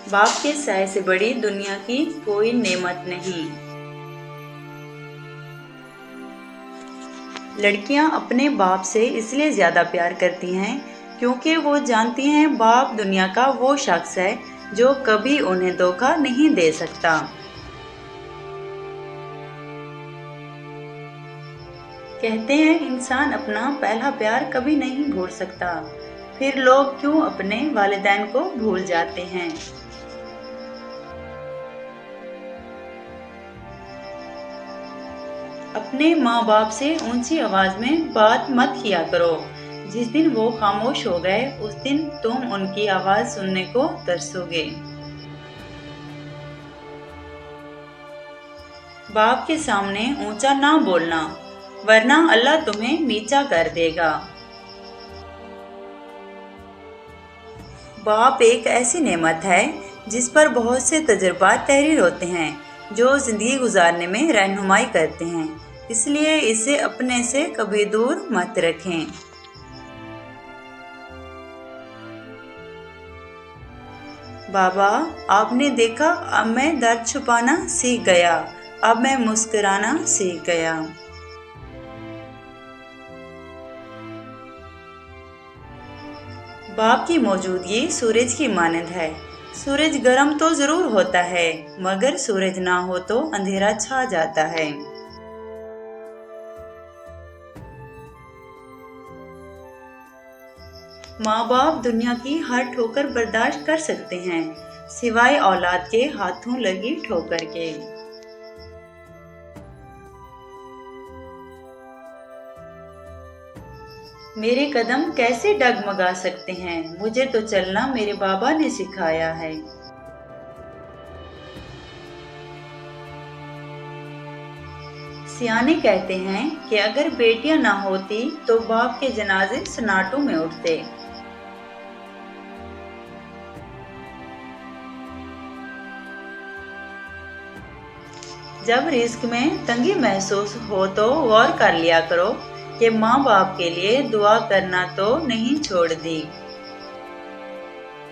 बाप के साय से बड़ी दुनिया की कोई नेमत नहीं। लड़कियां अपने बाप से इसलिए ज्यादा प्यार करती हैं क्योंकि वो जानती हैं बाप दुनिया का वो शख्स है जो कभी उन्हें धोखा नहीं दे सकता। कहते हैं इंसान अपना पहला प्यार कभी नहीं भूल सकता, फिर लोग क्यों अपने वालिदैन को भूल जाते हैं। अपने माँ बाप से ऊंची आवाज में बात मत किया करो। जिस दिन वो खामोश हो गए उस दिन तुम उनकी आवाज सुनने को तरसोगे। बाप के सामने ऊंचा ना बोलना, वरना अल्लाह तुम्हें नीचा कर देगा। बाप एक ऐसी नेमत है जिस पर बहुत से तजुर्बात तहरीर होते हैं जो जिंदगी गुजारने में रहनुमाई करते हैं, इसलिए इसे अपने से कभी दूर मत रखें। बाबा, आपने देखा अब मैं दर्द छुपाना सीख गया, अब मैं मुस्कुराना सीख गया। बाप की मौजूदगी सूरज की मानंद है। सूरज गर्म तो जरूर होता है, मगर सूरज ना हो तो अंधेरा छा जाता है। माँ बाप दुनिया की हर ठोकर बर्दाश्त कर सकते हैं, सिवाय औलाद के हाथों लगी ठोकर के। मेरे कदम कैसे डगमगा सकते हैं, मुझे तो चलना मेरे बाबा ने सिखाया है। सियाने कहते हैं कि अगर बेटियां ना होती तो बाप के जनाजे सन्नाटों में उठते। जब रिस्क में तंगी महसूस हो तो गौर कर लिया करो कि माँ बाप के लिए दुआ करना तो नहीं छोड़ दी।